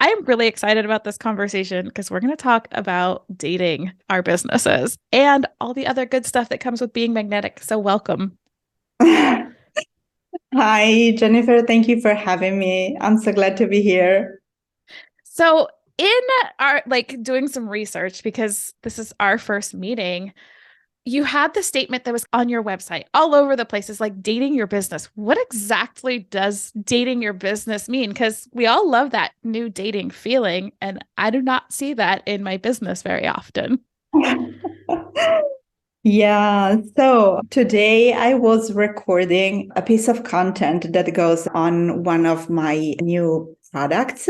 I'm really excited about this conversation because we're going to talk about dating our businesses and all the other good stuff that comes with being magnetic. So, welcome. Hi, Jennifer. Thank you for having me. I'm so glad to be here. So, in our doing some research because this is our first meeting, you had the statement that was on your website all over the place. It's like dating your business. What exactly does dating your business mean? Because we all love that new dating feeling, and I do not see that in my business very often. Yeah, so today I was recording a piece of content that goes on one of my new products,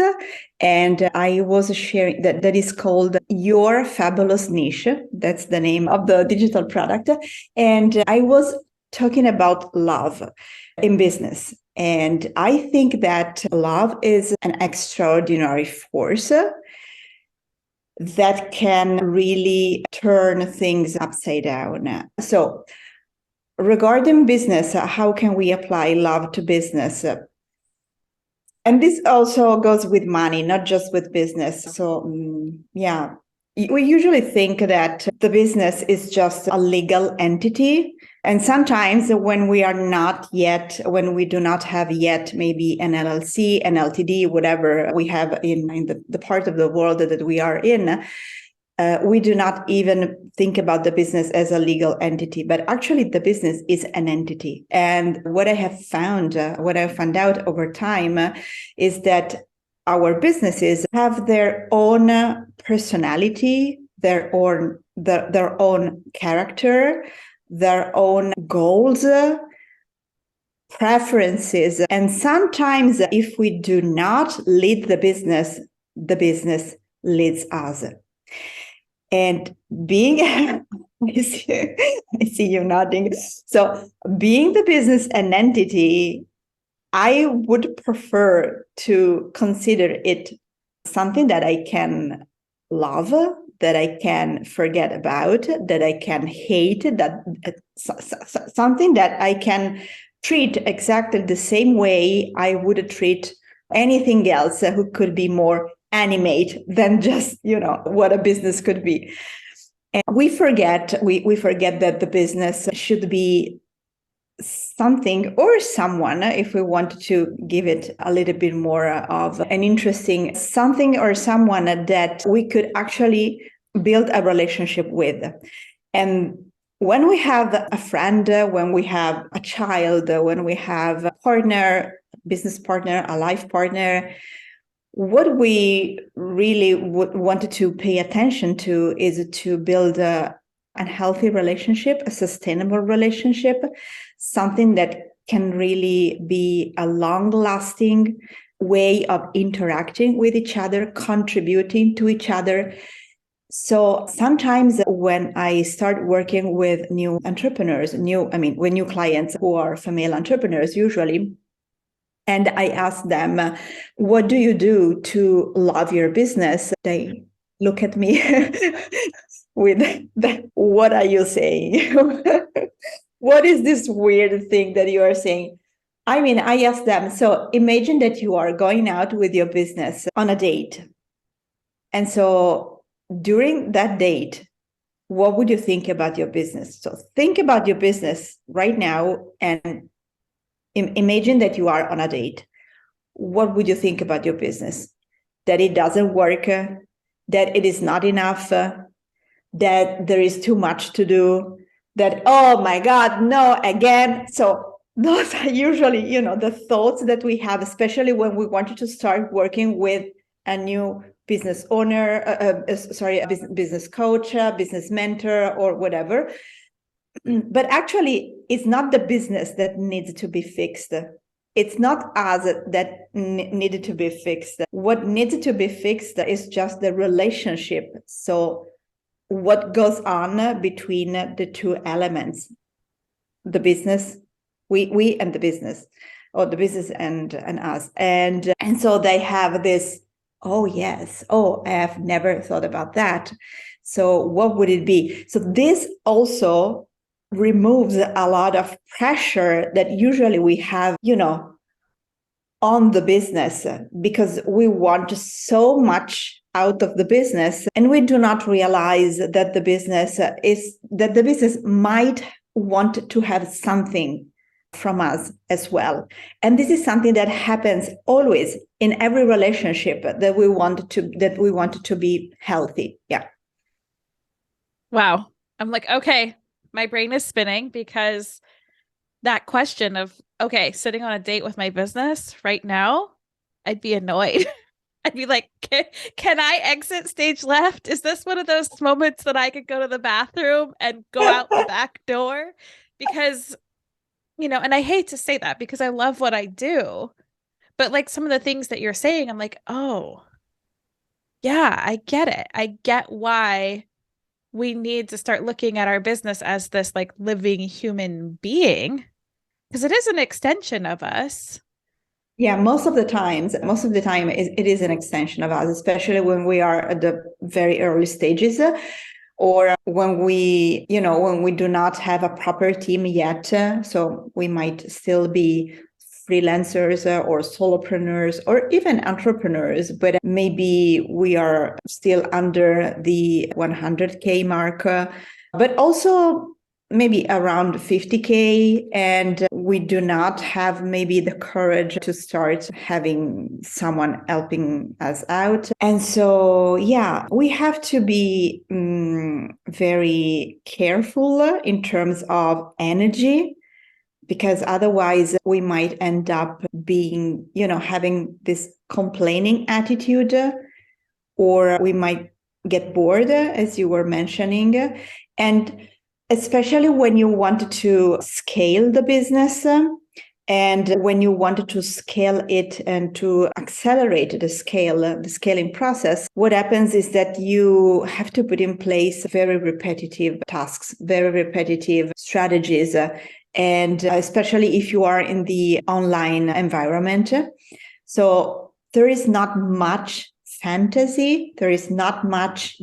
and I was sharing that is called Your Fabulous Niche. That's the name of the digital product. And I was talking about love in business. And I think that love is an extraordinary force that can really turn things upside down. So, regarding business, how can we apply love to business? And this also goes with money, not just with business. So, yeah, we usually think that the business is just a legal entity. And sometimes when we do not have yet maybe an LLC, an LTD, whatever we have in the part of the world that we are in, we do not even think about the business as a legal entity, but actually the business is an entity. And what I found out over time is that our businesses have their own personality, their own character, their own goals, preferences. And sometimes if we do not lead the business leads us. And being, I see you nodding. So, being the business an entity, I would prefer to consider it something that I can love, that I can forget about, that I can hate, that something that I can treat exactly the same way I would treat anything else who could be more animate than just what a business could be. And we forget that the business should be something or someone, if we want to give it a little bit more of an interesting something or someone that we could actually build a relationship with. And when we have a friend, when we have a child, when we have a partner, business partner, a life partner, what we really wanted to pay attention to is to build a healthy relationship, a sustainable relationship, something that can really be a long-lasting way of interacting with each other, contributing to each other. So sometimes when I start working with new entrepreneurs, with new clients who are female entrepreneurs usually, and I ask them, what do you do to love your business? They look at me with what are you saying? What is this weird thing that you are saying? I mean, I ask them, so imagine that you are going out with your business on a date. And so during that date, what would you think about your business? So think about your business right now and imagine that you are on a date. What would you think about your business? That it doesn't work, that it is not enough, that there is too much to do, that, oh my God, no, again. So those are usually, the thoughts that we have, especially when we wanted to start working with a new business owner, a business coach, business mentor, or whatever. But actually, it's not the business that needs to be fixed. It's not us that needed to be fixed. What needs to be fixed is just the relationship. So what goes on between the two elements, the business, we and the business, or the business and us. And so they have this, oh yes, oh, I have never thought about that. So what would it be? So this also removes a lot of pressure that usually we have, on the business because we want so much out of the business, and we do not realize that the business might want to have something from us as well. And this is something that happens always in every relationship that we want to be healthy. Yeah. Wow. I'm like, okay, my brain is spinning because that question of, okay, sitting on a date with my business right now, I'd be annoyed. I'd be like, can I exit stage left? Is this one of those moments that I could go to the bathroom and go out the back door? Because, and I hate to say that because I love what I do, but like some of the things that you're saying, I'm like, oh, yeah, I get it. I get why we need to start looking at our business as this like living human being because it is an extension of us. Yeah, most of the time, it is an extension of us, especially when we are at the very early stages, or when we do not have a proper team yet. So we might still be freelancers or solopreneurs or even entrepreneurs, but maybe we are still under the 100K mark, but also maybe around 50K, and we do not have maybe the courage to start having someone helping us out. And so, yeah, we have to be very careful in terms of energy, because otherwise we might end up being, having this complaining attitude, or we might get bored, as you were mentioning. And especially when you want to scale the business, and when you wanted to scale it and to accelerate the scaling process, what happens is that you have to put in place very repetitive tasks, very repetitive strategies, and especially if you are in the online environment. So there is not much fantasy, there is not much,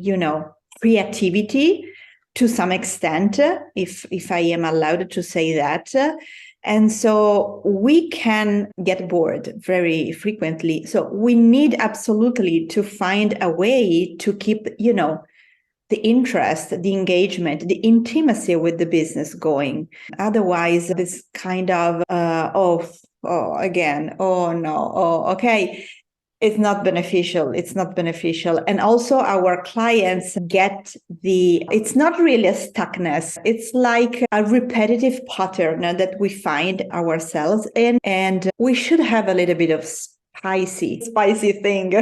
creativity to some extent, if I am allowed to say that. And so we can get bored very frequently. So we need absolutely to find a way to keep, the interest, the engagement, the intimacy with the business going. Otherwise, this kind of, again, oh no, oh, okay. It's not beneficial. And also our clients it's not really a stuckness. It's like a repetitive pattern that we find ourselves in. And we should have a little bit of spicy thing.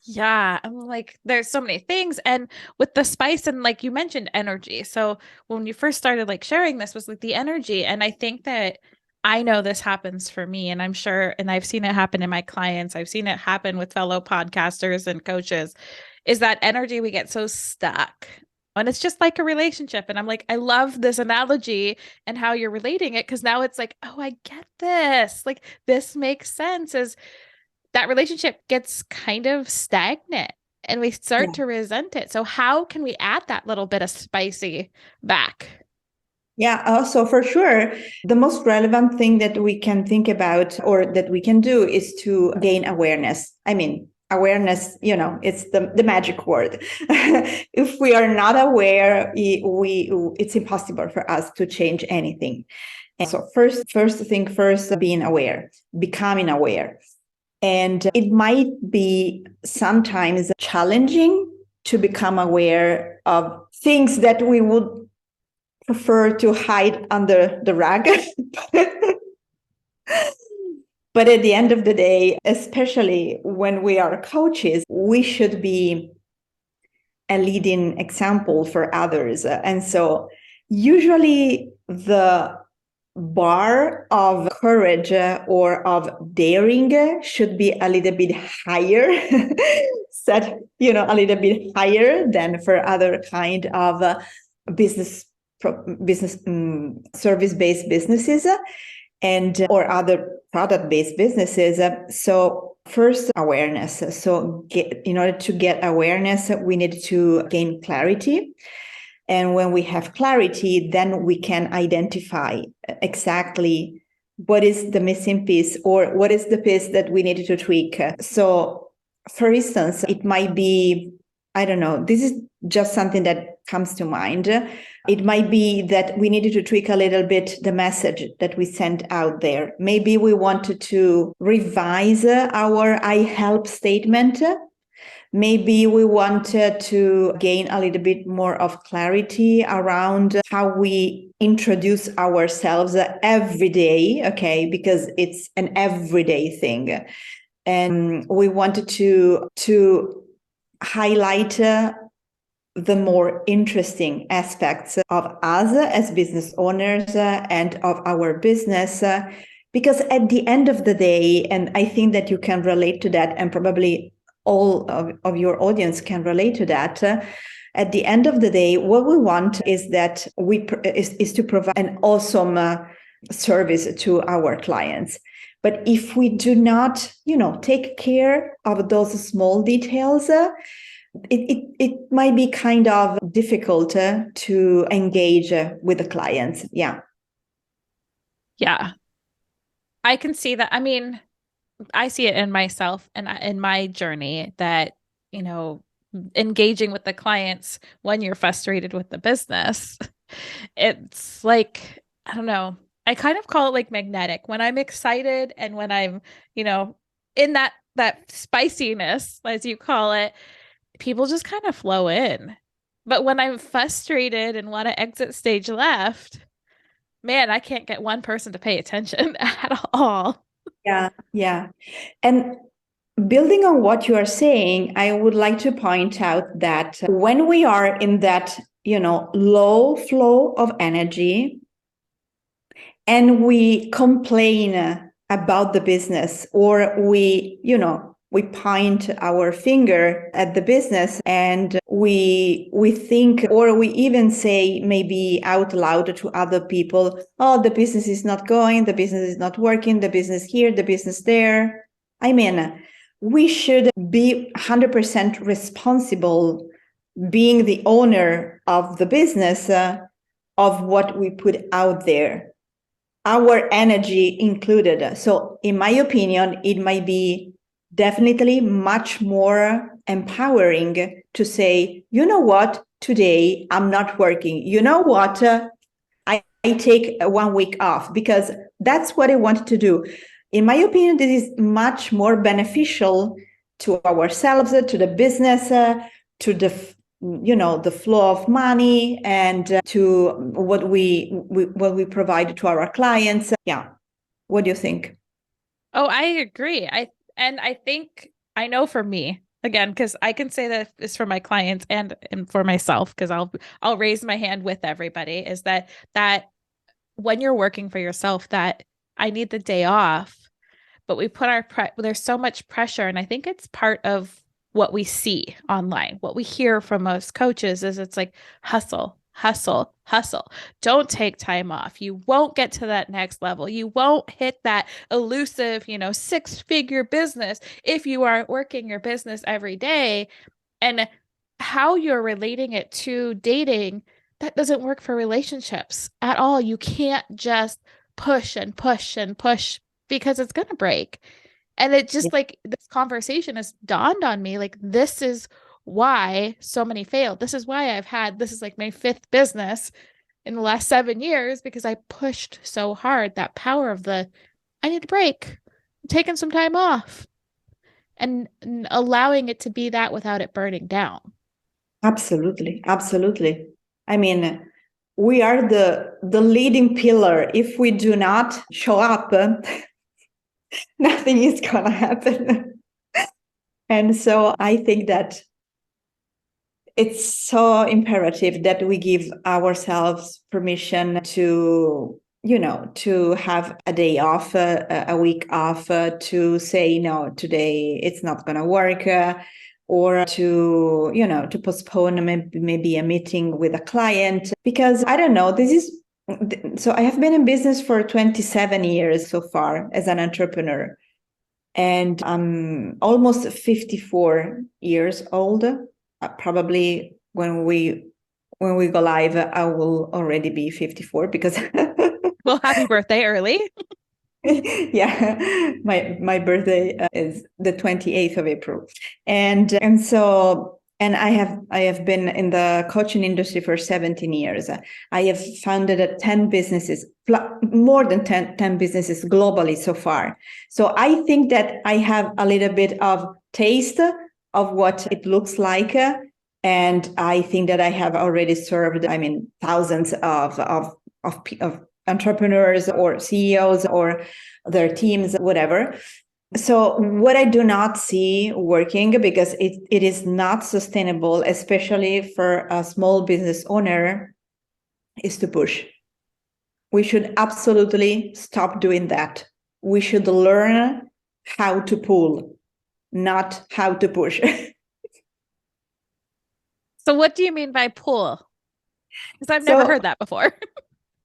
Yeah, I'm like, there's so many things. And with the spice and like you mentioned energy. So when you first started like sharing this was like the energy. And I think that I know this happens for me, and I'm sure, and I've seen it happen in my clients. I've seen it happen with fellow podcasters and coaches, is that energy we get so stuck. And it's just like a relationship. And I'm like, I love this analogy and how you're relating it because now it's like, oh, I get this. Like this makes sense as that relationship gets kind of stagnant and we start to resent it. So how can we add that little bit of spicy back? Yeah, also for sure, the most relevant thing that we can think about or that we can do is to gain awareness. I mean, awareness, it's the magic word. If we are not aware, it's impossible for us to change anything. And so first thing first, being aware, becoming aware. And it might be sometimes challenging to become aware of things that we would prefer to hide under the rug. But at the end of the day, especially when we are coaches, we should be a leading example for others. And so usually the bar of courage or of daring should be a little bit higher, set, a little bit higher than for other kind of business service-based businesses and or other product-based businesses. So first, awareness. So in order to get awareness, we need to gain clarity. And when we have clarity, then we can identify exactly what is the missing piece, or what is the piece that we need to tweak. So, for instance, it might be, I don't know, this is just something that comes to mind. It might be that we needed to tweak a little bit the message that we sent out there. Maybe we wanted to revise our Ihelp statement. Maybe we wanted to gain a little bit more of clarity around how we introduce ourselves every day, okay, because it's an everyday thing. And we wanted to highlight the more interesting aspects of us as business owners and of our business. Because at the end of the day, and I think that you can relate to that, and probably all of your audience can relate to that, at the end of the day, what we want is that is to provide an awesome service to our clients. But if we do not, take care of those small details, it might be kind of difficult to engage with the clients. Yeah. Yeah. I can see that. I mean, I see it in myself and in my journey that, engaging with the clients when you're frustrated with the business, it's like, I don't know. I kind of call it like magnetic. When I'm excited and when I'm, in that spiciness, as you call it, people just kind of flow in. But when I'm frustrated and want to exit stage left, man, I can't get one person to pay attention at all. Yeah. Yeah. And building on what you are saying, I would like to point out that when we are in that, low flow of energy and we complain about the business, or we point our finger at the business and we think, or we even say maybe out loud to other people, oh, the business is not going, the business is not working, the business here, the business there. I mean, we should be 100% responsible, being the owner of the business, of what we put out there, our energy included. So in my opinion, it might be definitely much more empowering to say, you know what, today I'm not working. You know what, I take 1 week off, because that's what I wanted to do. In my opinion, this is much more beneficial to ourselves, to the business, to the flow of money, and to what we provide to our clients. Yeah. What do you think? Oh, I agree. I think I know for me, again, because I can say that it's for my clients and for myself, because I'll raise my hand with everybody, is that when you're working for yourself, that I need the day off, but we put there's so much pressure. And I think it's part of what we see online, what we hear from most coaches is it's like hustle, hustle, hustle. Don't take time off. You won't get to that next level. You won't hit that elusive, 6-figure business if you aren't working your business every day. And how you're relating it to dating, that doesn't work for relationships at all. You can't just push and push and push, because it's going to break. And it just like this conversation has dawned on me, like, this is why so many failed. This is why this is like my 5th business in the last 7 years, because I pushed so hard. That power of I need a break, I'm taking some time off, and allowing it to be that without it burning down. Absolutely. Absolutely. I mean, we are the leading pillar. If we do not show up, nothing is going to happen. And so I think that it's so imperative that we give ourselves permission to, to have a day off, a week off, to say, no, today it's not going to work, or to, to postpone maybe a meeting with a client. Because I don't know, so I have been in business for 27 years so far as an entrepreneur. And I'm almost 54 years old. Probably when we go live, I will already be 54, because Well, happy birthday early. Yeah, my birthday is the 28th of April. And I have been in the coaching industry for 17 years. I have founded 10 businesses, more than 10 businesses globally so far. So I think that I have a little bit of taste of what it looks like. And I think that I have already served, thousands of entrepreneurs or CEOs or their teams, whatever. So what I do not see working, because it is not sustainable, especially for a small business owner, is to push. We should absolutely stop doing that. We should learn how to pull, not how to push. So what do you mean by pull? Because I've never So heard that before.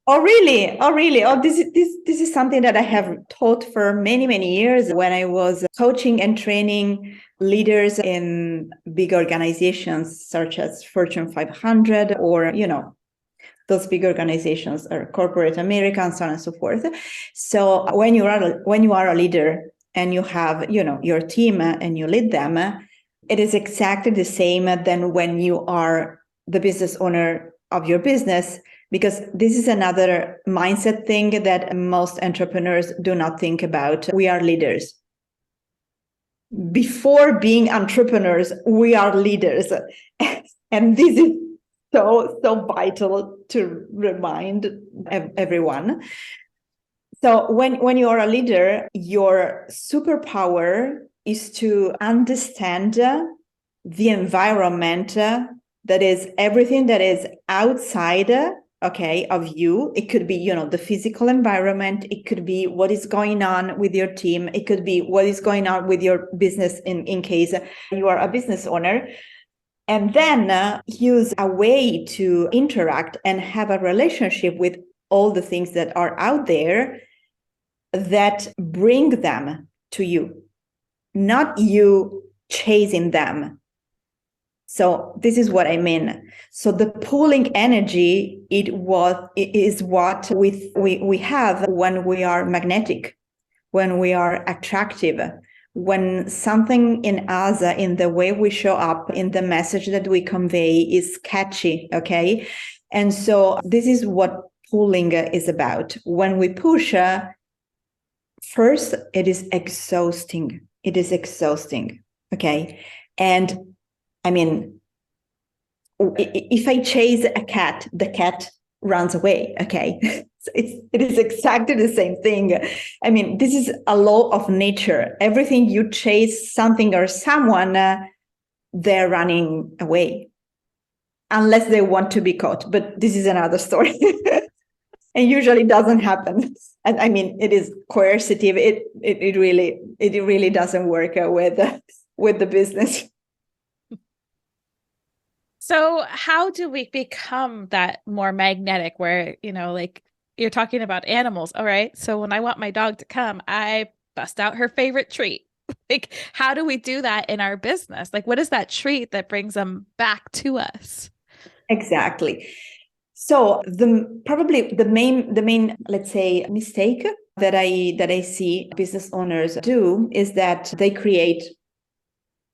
Oh, really? Oh, really? Oh, this is something that I have taught for many, many years when I was coaching and training leaders in big organizations such as Fortune 500 or, those big organizations or corporate America and so on and so forth. So when you are a leader and you have, your team and you lead them, it is exactly the same than when you are the business owner of your business, because this is another mindset thing that most entrepreneurs do not think about. We are leaders. Before being entrepreneurs, we are leaders. And this is so vital to remind everyone. So when you are a leader, your superpower is to understand the environment that is everything that is outside, of you. It could be, the physical environment. It could be what is going on with your team. It could be what is going on with your business in case you are a business owner. And then use a way to interact and have a relationship with all the things that are out there that bring them to you, not you chasing them. So this is what I mean. So the pulling energy, it is what we have when we are magnetic, when we are attractive, when something in us, in the way we show up, in the message that we convey is catchy, okay? And so this is what pulling is about. When we push, first, it is exhausting. It is exhausting, okay? And if I chase a cat, the cat runs away, okay? So it is exactly the same thing. This is a law of nature. Everything you chase something or someone, they're running away, unless they want to be caught. But this is another story. And usually doesn't happen. And it is coercitive. It really doesn't work with the business. So how do we become that more magnetic where, like you're talking about animals. All right. So when I want my dog to come, I bust out her favorite treat. Like, how do we do that in our business? Like, what is that treat that brings them back to us? Exactly. So the main, let's say, mistake that I see business owners do is that they create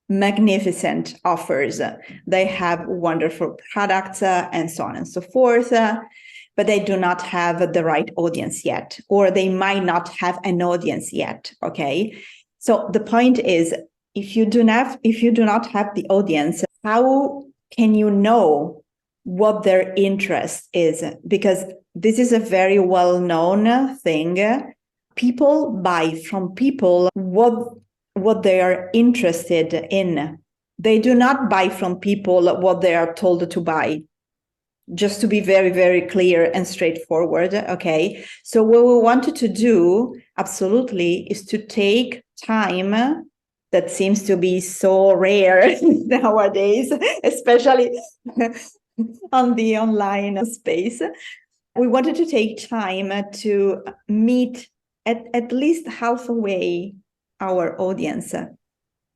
magnificent offers. They have wonderful products and so on and so forth, but they do not have the right audience yet, or they might not have an audience yet. Okay, so the point is, if you do not have the audience, how can you know what their interest is? Because this is a very well-known thing. People buy from people what they are interested in. They do not buy from people what they are told to buy. Just to be very, very clear and straightforward, okay? So what we wanted to do, absolutely, is to take time that seems to be so rare nowadays, especially on the online space. We wanted to take time to meet at least halfway our audience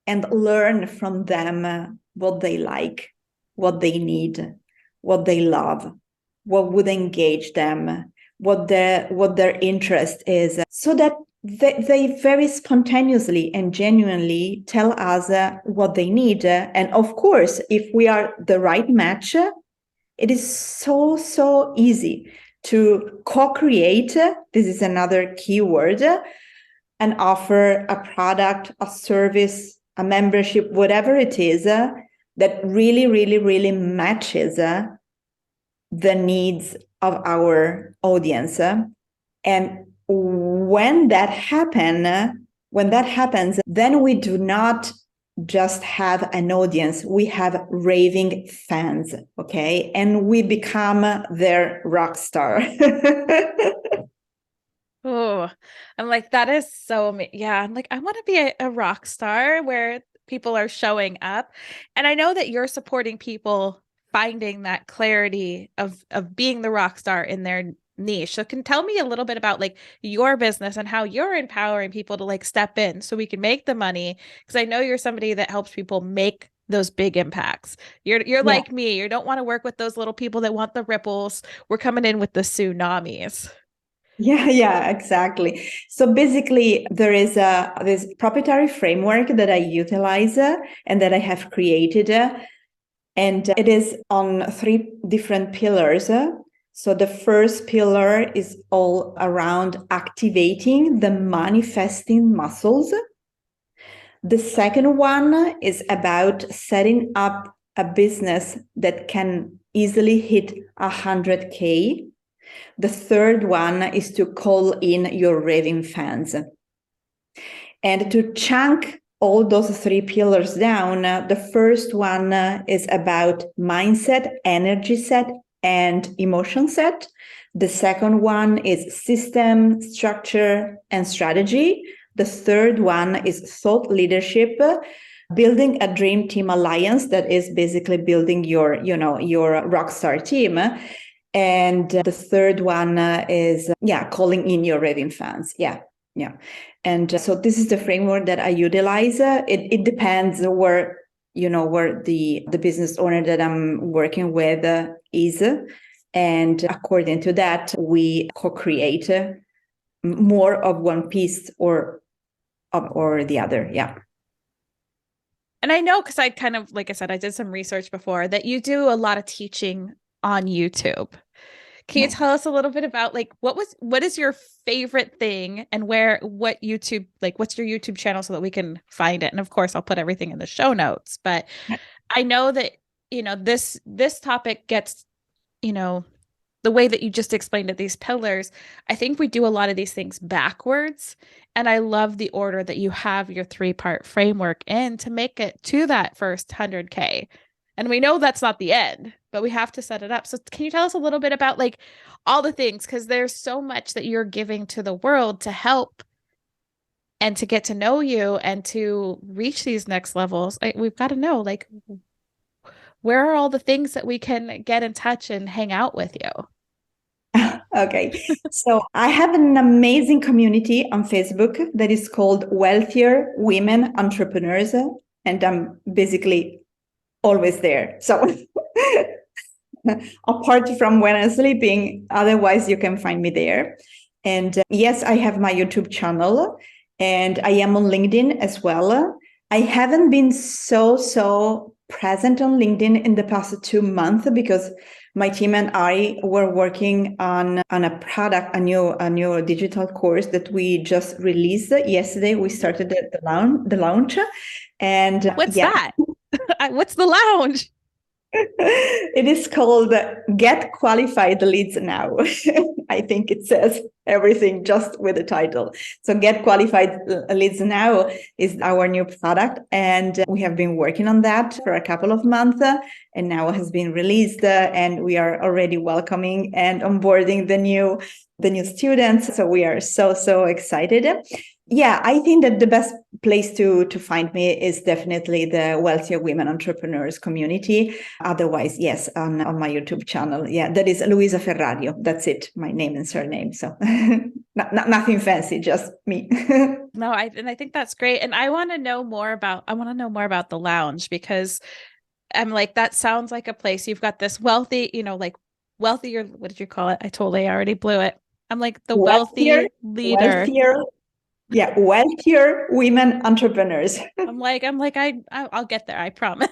and learn from them what they like, what they need, what they love, what would engage them, what their interest is, so that they very spontaneously and genuinely tell us what they need. And of course, if we are the right match, it is so easy to co-create. This is another keyword, and offer a product, a service, a membership, whatever it is, that really matches the needs of our audience. And when that happens, then we do not just have an audience, we have raving fans, okay? And we become their rock star. Oh, I'm like, that is so, yeah. I'm like, I want to be a rock star where people are showing up. And I know that you're supporting people finding that clarity of being the rock star in their niche. So can tell me a little bit about like your business and how you're empowering people to like step in so we can make the money. Because I know you're somebody that helps people make those big impacts. You're like me. You don't want to work with those little people that want the ripples. We're coming in with the tsunamis. Yeah, exactly. So basically, there is this proprietary framework that I utilize and that I have created, and it is on three different pillars. So the first pillar is all around activating the manifesting muscles. The second one is about setting up a business that can easily hit 100K. The third one is to call in your raving fans. And to chunk all those three pillars down, the first one is about mindset, energy set, and emotion set. The second one is system, structure, and strategy. The third one is thought leadership, building a dream team alliance that is basically building your rockstar team. And the third one is, calling in your raving fans. Yeah. And so this is the framework that I utilize. It depends where the business owner that I'm working with is. And according to that, we co-create more of one piece or the other. Yeah. And I know because I kind of, like I said, I did some research before that you do a lot of teaching on YouTube. Can you tell us a little bit about like what is your favorite thing and what's your YouTube channel so that we can find it? And of course, I'll put everything in the show notes. But I know that, this topic gets, the way that you just explained it, these pillars, I think we do a lot of these things backwards. And I love the order that you have your 3-part framework in to make it to that first 100K. And we know that's not the end, but we have to set it up. So can you tell us a little bit about like all the things? Because there's so much that you're giving to the world to help and to get to know you and to reach these next levels. We've got to know, like, where are all the things that we can get in touch and hang out with you? Okay. So I have an amazing community on Facebook that is called Wealthier Women Entrepreneurs. And I'm basically always there. So apart from when I'm sleeping, otherwise you can find me there. And yes, I have my YouTube channel and I am on LinkedIn as well. I haven't been so present on LinkedIn in the past 2 months because my team and I were working on a product, a new digital course that we just released yesterday. We started the launch, and what's that? What's the lounge? It is called Get Qualified Leads Now. I think it says everything just with the title. So Get Qualified Leads Now is our new product. And we have been working on that for a couple of months. And now it has been released and we are already welcoming and onboarding the new students. So we are so excited. Yeah, I think that the best place to find me is definitely the Wealthier Women Entrepreneurs community. Otherwise, yes, on my YouTube channel. Yeah, that is Luisa Ferrario. That's it, my name and surname. So nothing fancy, just me. No, I think that's great. And I want to know more about the lounge because I'm like, that sounds like a place you've got this wealthy, like wealthier, what did you call it? I already blew it. I'm like the wealthy leader. Wealthier Yeah, wealthier women entrepreneurs. I'll get there, I promise.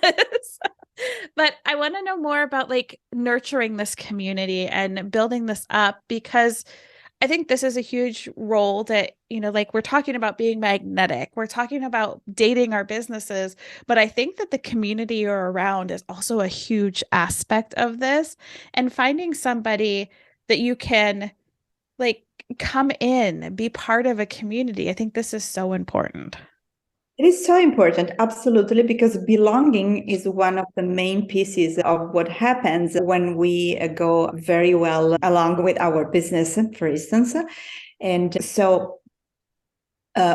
But I want to know more about like nurturing this community and building this up, because I think this is a huge role that, like we're talking about being magnetic, we're talking about dating our businesses, but I think that the community you're around is also a huge aspect of this, and finding somebody that you can like come in, be part of a community. I think this is so important. It is so important, absolutely, because belonging is one of the main pieces of what happens when we go very well along with our business, for instance. And so,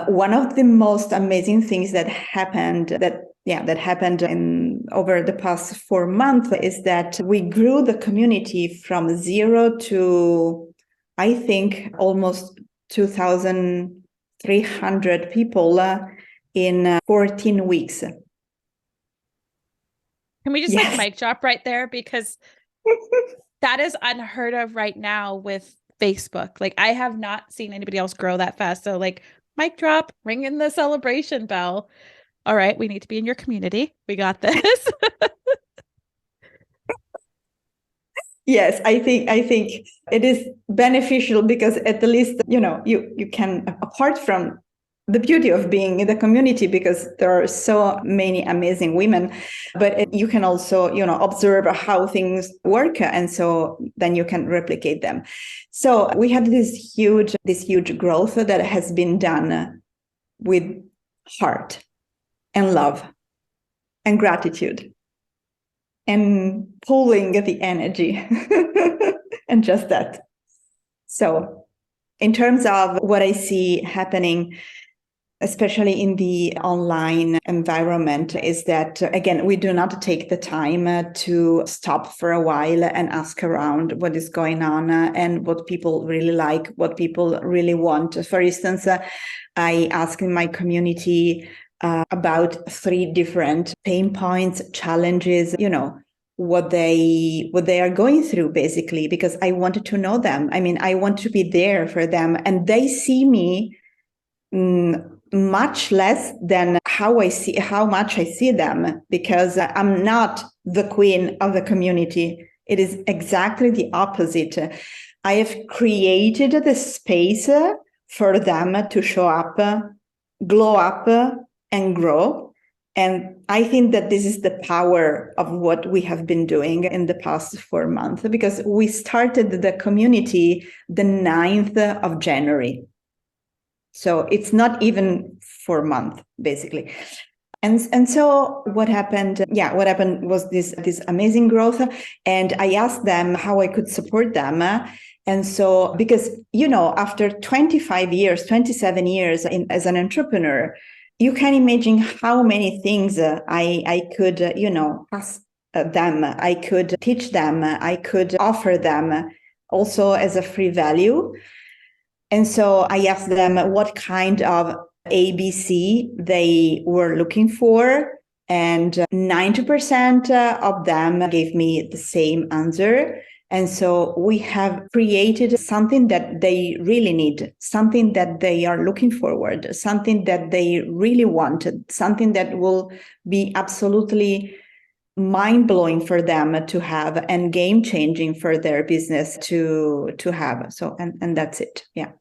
one of the most amazing things that happened in over the past 4 months is that we grew the community from 0 to, I think, almost 2,300 people in 14 weeks. Can we just Yes. mic drop right there? Because that is unheard of right now with Facebook. Like, I have not seen anybody else grow that fast. So like, mic drop, ring in the celebration bell. All right, we need to be in your community. We got this. Yes, I think it is beneficial because at least, you can, apart from the beauty of being in the community, because there are so many amazing women, but you can also, observe how things work, and so then you can replicate them. So we had this huge growth that has been done with heart and love and gratitude and pulling the energy and just that. So in terms of what I see happening, especially in the online environment, is that, again, we do not take the time to stop for a while and ask around what is going on and what people really like, what people really want. For instance, I ask in my community about 3 different pain points, challenges, what they are going through, basically, because I wanted to know them. I mean, I want to be there for them, and they see me much less than how much I see them, because I'm not the queen of the community. It is exactly the opposite. I have created the space for them to show up, glow up, and grow. And I think that this is the power of what we have been doing in the past 4 months, because we started the community the 9th of January. So it's not even 4 months, basically. And so what happened? Yeah, what happened was this amazing growth. And I asked them how I could support them. And so, because, after 25 years, 27 years as an entrepreneur, you can imagine how many things I could, ask them, I could teach them, I could offer them also as a free value. And so I asked them what kind of ABC they were looking for. And 90% of them gave me the same answer. And so we have created something that they really need, something that they are looking forward, something that they really wanted, something that will be absolutely mind-blowing for them to have and game-changing for their business to have. So, and that's it. Yeah.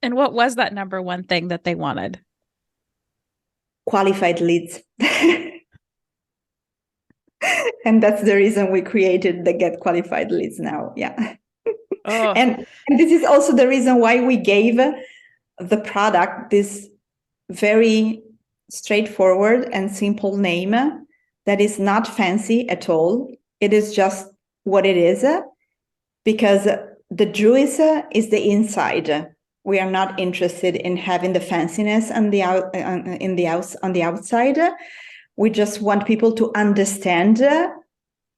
And what was that number one thing that they wanted? Qualified leads. And that's the reason we created the Get Qualified Leads now. Yeah. Oh. And this is also the reason why we gave the product this very straightforward and simple name that is not fancy at all. It is just what it is, because the juice is the inside. We are not interested in having the fanciness on the outside. We just want people to understand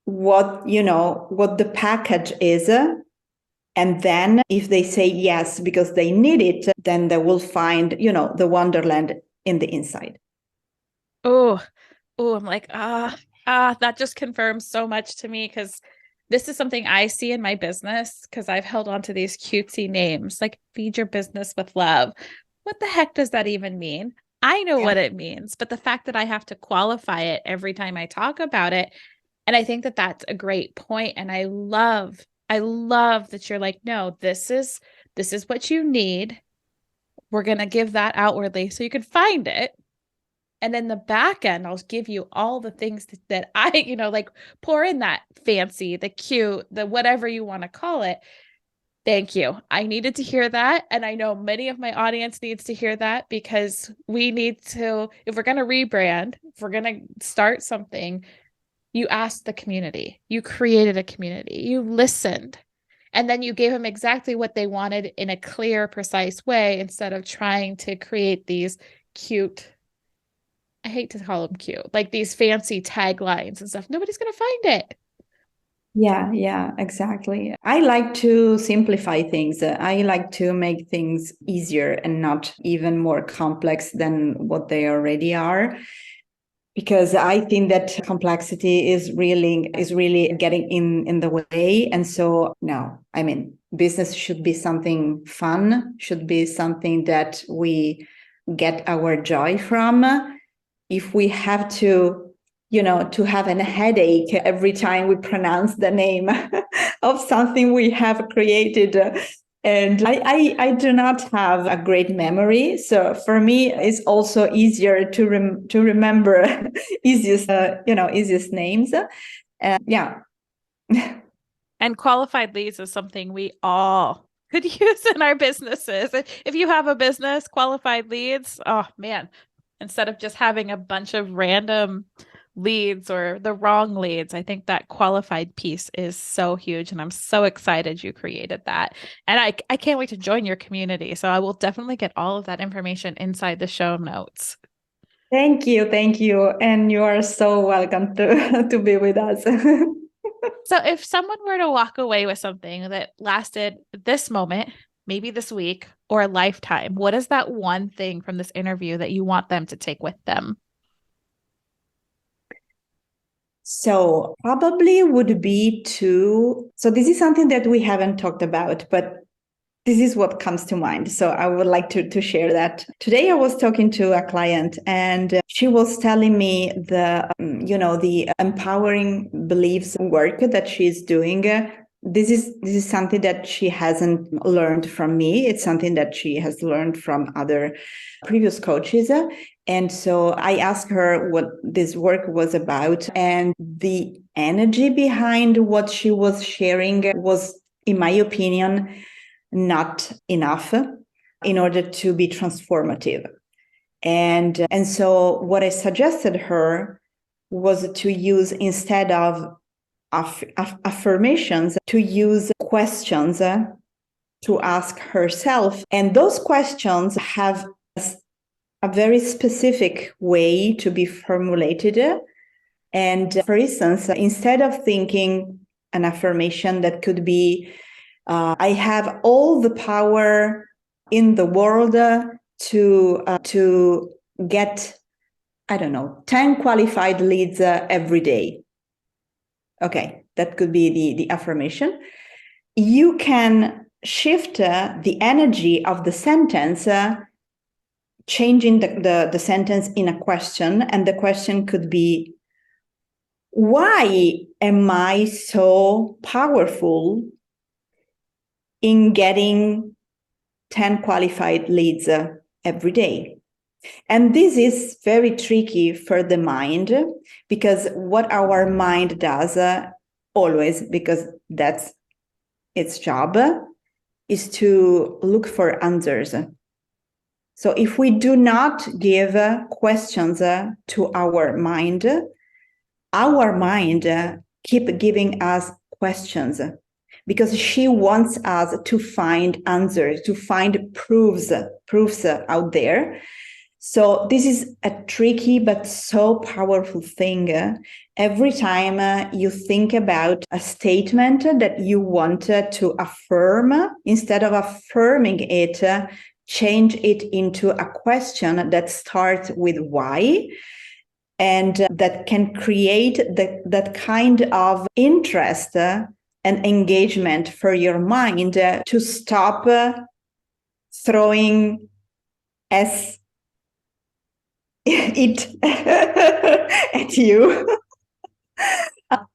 what the package is. And then if they say yes because they need it, then they will find, the wonderland in the inside. Oh, I'm like, that just confirms so much to me, because this is something I see in my business, because I've held on to these cutesy names like feed your business with love. what the heck does that even mean? I know Yeah. what it means, but the fact that I have to qualify it every time I talk about it, and I think that that's a great point. And I love that you're like, no, this is what you need. We're going to give that outwardly so you can find it. And then the back end, I'll give you all the things that I, like pour in that fancy, the cute, the whatever you want to call it. Thank you. I needed to hear that. And I know many of my audience needs to hear that because we need to, if we're going to rebrand, if we're going to start something, you asked the community, you created a community, you listened, and then you gave them exactly what they wanted in a clear, precise way instead of trying to create these cute, I hate to call them cute, like these fancy taglines and stuff. Nobody's going to find it. Yeah, yeah, exactly. I like to simplify things. I like to make things easier and not even more complex than what they already are. Because I think that complexity is really getting in the way. And so no, I mean, business should be something fun, should be something that we get our joy from. If we have to, to have a headache every time we pronounce the name of something we have created. And I do not have a great memory. So for me, it's also easier to remember easiest names. Yeah. And qualified leads is something we all could use in our businesses. If you have a business, qualified leads, oh man, instead of just having a bunch of random leads or the wrong leads, I think that qualified piece is so huge. And I'm so excited you created that. And I can't wait to join your community. So I will definitely get all of that information inside the show notes. Thank you. Thank you. And you are so welcome to be with us. So if someone were to walk away with something that lasted this moment, maybe this week or a lifetime, what is that one thing from this interview that you want them to take with them? So probably would be so this is something that we haven't talked about, but this is what comes to mind. So I would like to share that. Today I was talking to a client and she was telling me the empowering beliefs work that she's doing. This is something that she hasn't learned from me. It's something that she has learned from other previous coaches. And so I asked her what this work was about, and the energy behind what she was sharing was, in my opinion, not enough in order to be transformative. And so what I suggested her was to use, instead of affirmations, to use questions to ask herself. And those questions have a very specific way to be formulated. And for instance, instead of thinking an affirmation that could be, I have all the power in the world to get, I don't know, 10 qualified leads every day. Okay, that could be the affirmation. You can shift the energy of the sentence, changing the sentence in a question. And the question could be, why am I so powerful in getting 10 qualified leads every day? And this is very tricky for the mind, because what our mind does always, because that's its job, is to look for answers. So if we do not give questions to our mind keep giving us questions, because she wants us to find answers, to find proofs out there. So this is a tricky but so powerful thing. Every time you think about a statement that you want to affirm, instead of affirming it, change it into a question that starts with why, and that can create that kind of interest and engagement for your mind to stop throwing as it at you.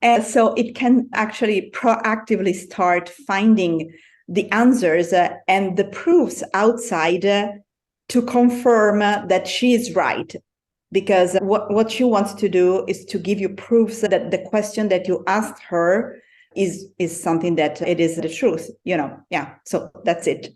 And so it can actually proactively start finding the answers and the proofs outside to confirm that she is right. Because what she wants to do is to give you proofs that the question that you asked her is something that it is the truth, Yeah, so that's it.